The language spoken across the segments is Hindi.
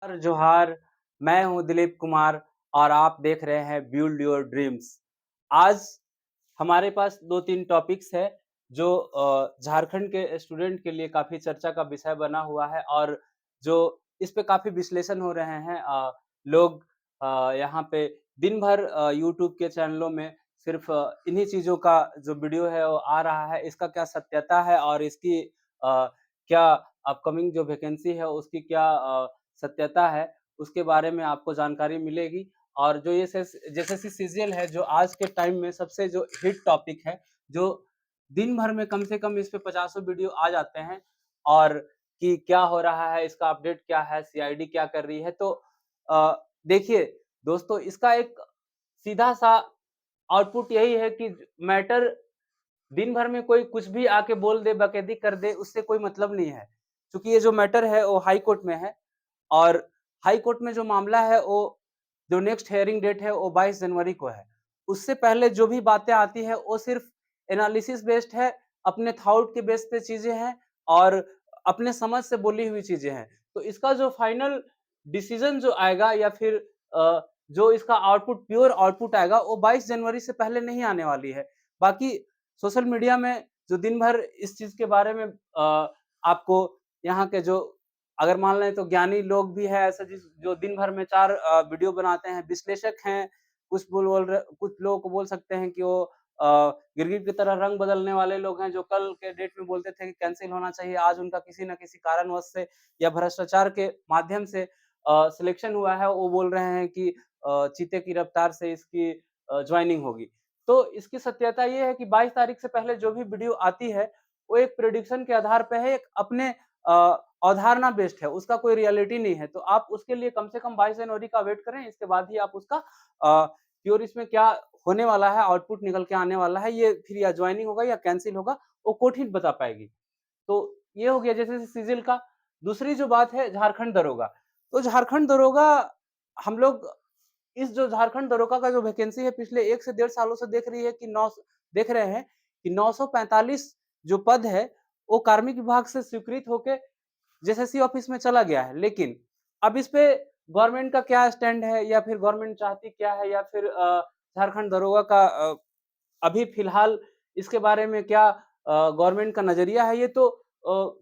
जोहार, मैं हूँ दिलीप कुमार और आप देख रहे हैं बिल्ड योर ड्रीम्स। आज हमारे पास 2-3 टॉपिक्स है जो झारखंड के स्टूडेंट के लिए काफ़ी चर्चा का विषय बना हुआ है और जो इस पे काफ़ी विश्लेषण हो रहे हैं। लोग यहाँ पे दिन भर यूट्यूब के चैनलों में सिर्फ़ इन्हीं चीज़ों का जो वीडियो है वो आ रहा है, इसका क्या सत्यता है और इसकी क्या अपकमिंग जो वैकेंसी है उसकी क्या सत्यता है, उसके बारे में आपको जानकारी मिलेगी। और जो ये जेएसएससी सीजीएल है, जो आज के टाइम में सबसे जो हिट टॉपिक है, जो दिन भर में कम से कम इस पे पचासों वीडियो आ जाते हैं और कि क्या हो रहा है, इसका अपडेट क्या है, सीआईडी क्या कर रही है। तो देखिए दोस्तों, इसका एक सीधा-सा आउटपुट यही है कि मैटर दिन भर में कोई कुछ भी आके बोल दे, बकैती कर दे, उससे कोई मतलब नहीं है। चूँकि ये जो मैटर है वो हाई कोर्ट में है और हाई कोर्ट में जो मामला है वो जो नेक्स्ट हियरिंग डेट है वो 22 जनवरी को है। उससे पहले जो भी बातें आती है वो सिर्फ़ एनालिसिस बेस्ड है, अपने थॉट के बेस पे चीज़ें हैं और अपने समझ से बोली हुई चीज़ें हैं। तो इसका जो फाइनल डिसीज़न जो आएगा या फिर जो इसका आउटपुट प्योर आउटपुट आएगा वो 22 जनवरी से पहले नहीं आने वाली है। बाकी सोशल मीडिया में जो दिन भर इस चीज़ के बारे में आपको यहाँ के जो अगर मान लें तो ज्ञानी लोग भी हैं ऐसे जो दिन भर में 4 वीडियो बनाते हैं, विश्लेषक हैं, कुछ लोगों को बोल सकते हैं कि वो गिरगिट की तरह रंग बदलने वाले लोग हैं, जो कल के डेट में बोलते थे कि कैंसल होना चाहिए, आज उनका किसी न किसी कारणवश से या भ्रष्टाचार के माध्यम से सिलेक्शन हुआ है, वो बोल रहे हैं कि चीते की रफ्तार से इसकी जॉइनिंग होगी। तो इसकी सत्यता ये है कि 22 तारीख से पहले जो भी वीडियो आती है, वो एक प्रेडिक्शन के आधार पे है, एक अपने अवधारणा बेस्ड है, उसका कोई रियलिटी नहीं है। तो आप उसके लिए कम से कम 22 जनवरी का वेट करें, इसके बाद ही आप उसका प्योर इसमें क्या होने वाला है, आउटपुट निकल के आने वाला है, ये फिर या जॉइनिंग होगा या कैंसल होगा, वो कोर्ट ही बता पाएगी। तो ये हो गया जैसे सिजिल का। दूसरी जो बात है झारखंड दरोगा, तो झारखंड दरोगा हम लोग इस जो झारखंड दरोगा का जो वैकेंसी है पिछले 1 से डेढ़ सालों से देख रहे हैं कि 945 जो पद है, वो कार्मिक विभाग से स्वीकृत होके जेएसएससी ऑफिस में चला गया है। लेकिन अब इस पे गवर्नमेंट का क्या स्टैंड है या फिर गवर्नमेंट चाहती क्या है या फिर झारखंड दरोगा का अभी फिलहाल इसके बारे में क्या गवर्नमेंट का नज़रिया है, ये तो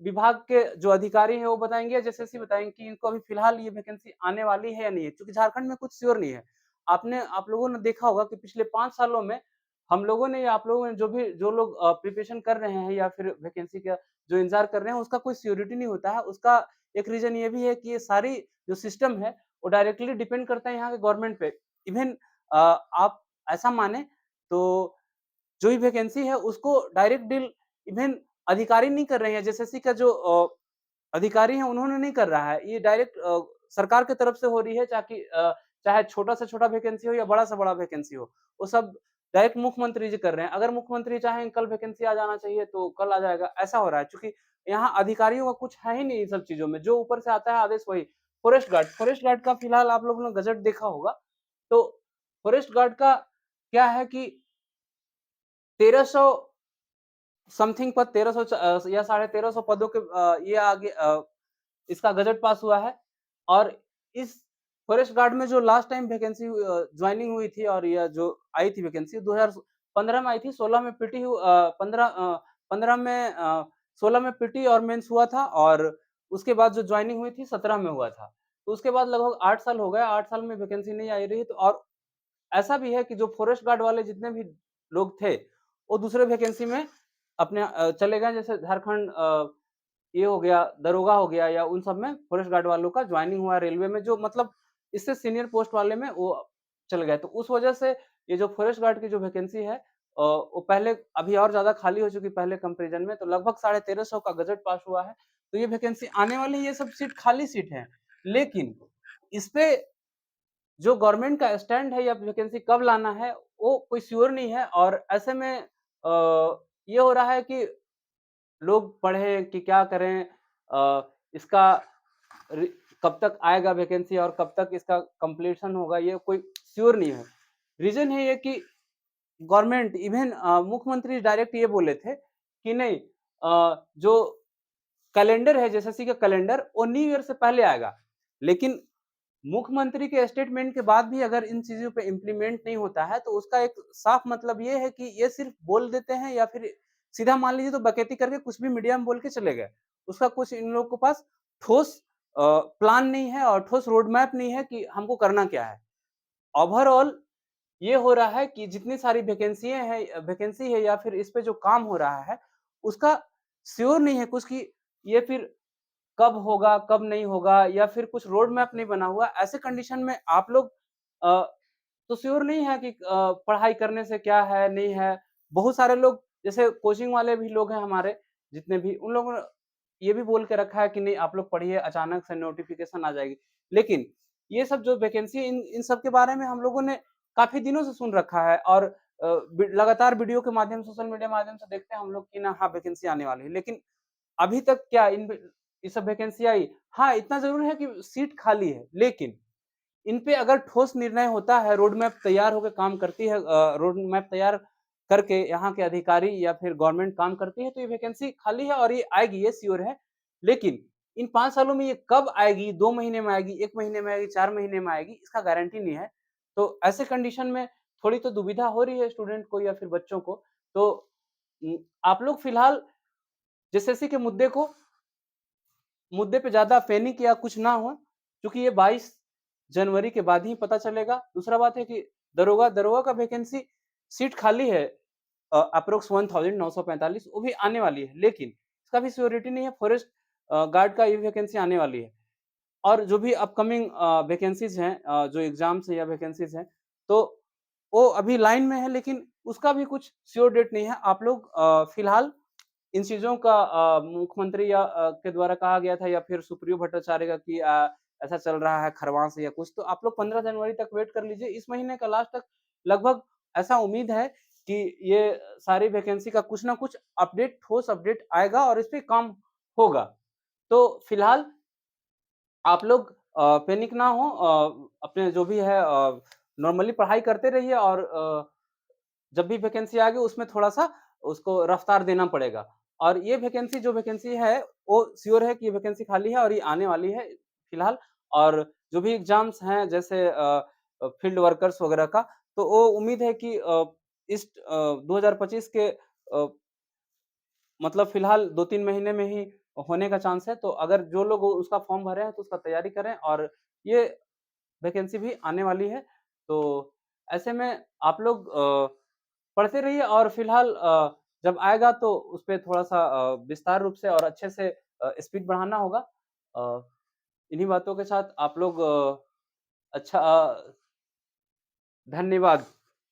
विभाग के जो अधिकारी हैं वो बताएँगे, जेएसएससी बताएँगे कि इनको अभी फिलहाल ये वैकेंसी आने वाली है या नहीं है, क्योंकि झारखंड में कुछ श्योर नहीं है। आप लोगों ने देखा होगा कि पिछले 5 सालों में हम लोगों ने या आप लोगों ने जो लोग प्रिपरेशन कर रहे हैं या फिर वैकेंसी का जो इंतज़ार कर रहे हैं, उसका कोई श्योरिटी नहीं होता है। उसका एक रीज़न ये भी है कि ये सारी जो सिस्टम है, वो डायरेक्टली डिपेंड करता है यहाँ के गवर्नमेंट पे। इवन आप ऐसा माने तो जो भी वैकेंसी है उसको डायरेक्ट डील इवन अधिकारी नहीं कर रहे हैं, जेएसएससी का जो अधिकारी हैं उन्होंने नहीं कर रहा है। ये डायरेक्ट सरकार की तरफ से हो रही है चाहे छोटा से छोटा वैकेंसी हो या बड़ा से बड़ा वैकेंसी हो, वो सब डायरेक्ट मुख्यमंत्री जी कर रहे हैं। अगर मुख्यमंत्री चाहें कल वैकेंसी आ जाना चाहिए तो कल आ जाएगा, ऐसा हो रहा है। चूँकि यहाँ अधिकारियों का कुछ है ही नहीं इन सब चीज़ों में, जो ऊपर से आता है आदेश वही। फॉरेस्ट गार्ड का फिलहाल आप लोगों ने गज़ट देखा होगा, तो फॉरेस्ट गार्ड का क्या है कि 1300 समथिंग पद 1300 या साढ़े 1300 पदों के ये आगे इसका गजट पास हुआ है और इस फॉरेस्ट गार्ड में जो लास्ट टाइम वैकेंसी जॉइनिंग हुई थी और यह जो आई थी वैकेंसी 2015 में आई थी, 16 में पीटी 15 में 16 में पीटी और मेंस हुआ था और उसके बाद जो जॉइनिंग हुई थी 17 में हुआ था। तो उसके बाद लगभग 8 साल हो गए, 8 साल में वैकेंसी नहीं आई रही तो और ऐसा भी है कि जो फॉरेस्ट गार्ड वाले जितने भी लोग थे, वो दूसरे वैकेंसी में अपने चले गए जैसे झारखंड ये हो गया, दरोगा हो गया या उन सब में फॉरेस्ट गार्ड वालों का जॉइनिंग हुआ रेलवे में जो मतलब इससे सीनियर पोस्ट वाले में वो चले गए। तो उस वजह से ये जो फॉरेस्ट गार्ड की जो वैकेंसी है वो पहले अभी और ज़्यादा खाली हो चुकी पहले कंपैरिज़न में तो लगभग 1350 का गजट पास हुआ है। तो ये वैकेंसी आने वाली है, ये सब सीट खाली सीट है। लेकिन इसपे जो गवर्नमेंट का स्टैंड है या वैकेंसी कब लाना है, वो कोई श्योर नहीं है और ऐसे में ये हो रहा है कि लोग पढ़ें कि क्या करें इसका रि कब तक आएगा वैकेंसी और कब तक इसका कंप्लीशन होगा, ये कोई श्योर नहीं है। रीज़न है ये कि गवर्नमेंट इवन मुख्यमंत्री डायरेक्ट ये बोले थे कि नहीं जो कैलेंडर है जेएसएससी का कैलेंडर वो न्यू ईयर से पहले आएगा। लेकिन मुख्यमंत्री के स्टेटमेंट के बाद भी अगर इन चीज़ों पे इम्प्लीमेंट नहीं होता है, तो उसका एक साफ मतलब ये है कि ये सिर्फ़ बोल देते हैं या फिर सीधा मान लीजिए तो बकैती करके कुछ भी मीडिया में बोल के चले गए। उसका कुछ इन लोगों के पास ठोस प्लान नहीं है और ठोस रोड मैप नहीं है कि हमको करना क्या है। ओवरऑल ये हो रहा है कि जितनी सारी वैकेंसी है या फिर इस पे जो काम हो रहा है, उसका श्योर नहीं है कुछ कि ये फिर कब होगा, कब नहीं होगा या फिर कुछ रोड मैप नहीं बना हुआ। ऐसे कंडीशन में आप लोग अ, तो श्योर नहीं है कि पढ़ाई करने से क्या है, नहीं है। बहुत सारे लोग जैसे कोचिंग वाले भी लोग हैं हमारे जितने भी, उन लोगों ने ये भी बोल के रखा है कि नहीं आप लोग पढ़िए, अचानक से नोटिफ़िकेशन आ जाएगी। लेकिन ये सब जो वैकेंसी है इन इन सब के बारे में हम लोगों ने काफ़ी दिनों से सुन रखा है और अ, लगातार वीडियो के माध्यम से, सोशल मीडिया के माध्यम से देखते हैं हम लोग कि ना हाँ, वैकेंसी आने वाली है। लेकिन अभी तक क्या ये सब वैकेंसी आई? हाँ, इतना ज़रूर है कि सीट खाली है, लेकिन इन पे अगर ठोस निर्णय होता है, रोड मैप तैयार होके काम करती है रोड मैप तैयार करके यहाँ के अधिकारी या फिर गवर्नमेंट काम करती है, तो ये वैकेंसी खाली है और ये आएगी, ये श्योर है। लेकिन इन 5 सालों में ये कब आएगी, 2 महीने में आएगी, 1 महीने में आएगी, 4 महीने में आएगी, इसका गारंटी नहीं है। तो ऐसे कंडीशन में थोड़ी तो दुविधा हो रही है स्टूडेंट को या फिर बच्चों को। तो आप लोग फिलहाल जेएसएससी के मुद्दे पे ज़्यादा पैनिक या कुछ ना हो, क्योंकि ये 22 जनवरी के बाद ही पता चलेगा। दूसरा बात है कि दरोगा दरोगा का वैकेंसी सीट खाली है अप्रॉक्स 1945 वो भी आने वाली है, लेकिन इसका भी श्योरिटी नहीं है। फॉरेस्ट गार्ड का ये वैकेंसी आने वाली है और जो भी अपकमिंग वैकेंसीज़ हैं जो एग्ज़ाम्स हैं या वैकेंसीज़ हैं, तो वो अभी लाइन में है लेकिन उसका भी कुछ श्योर डेट नहीं है। आप लोग फिलहाल इन चीज़ों का मुख्यमंत्री या के द्वारा कहा गया था या फिर सुप्रियो भट्टाचार्य का कि ऐसा चल रहा है खरवास या कुछ, तो आप लोग 15 जनवरी तक वेट कर लीजिए। इस महीने का लास्ट तक लगभग ऐसा उम्मीद है कि ये सारी वैकेंसी का कुछ ना कुछ अपडेट, ठोस अपडेट आएगा और इस पे काम होगा। तो फिलहाल आप लोग पैनिक ना हो अपने जो भी है नॉर्मली पढ़ाई करते रहिए और जब भी वैकेंसी आएगी उसमें थोड़ा-सा उसको रफ्तार देना पड़ेगा। और ये वैकेंसी जो वैकेंसी है, वो श्योर है कि ये वैकेंसी खाली है और ये आने वाली है फिलहाल। और जो भी एग्ज़ाम्स हैं जैसे फील्ड वर्कर्स वगैरह का, तो वो उम्मीद है कि इस 2025 के मतलब फिलहाल 2-3 महीने में ही होने का चांस है। तो अगर जो लोग उसका फॉर्म भरे हैं तो उसका तैयारी करें और ये वैकेंसी भी आने वाली है। तो ऐसे में आप लोग पढ़ते रहिए और फिलहाल जब आएगा तो उसपे थोड़ा-सा विस्तार रूप से और अच्छे से स्पीड बढ़ाना होगा। अ, इन्हीं बातों के साथ आप लोग अच्छा धन्यवाद।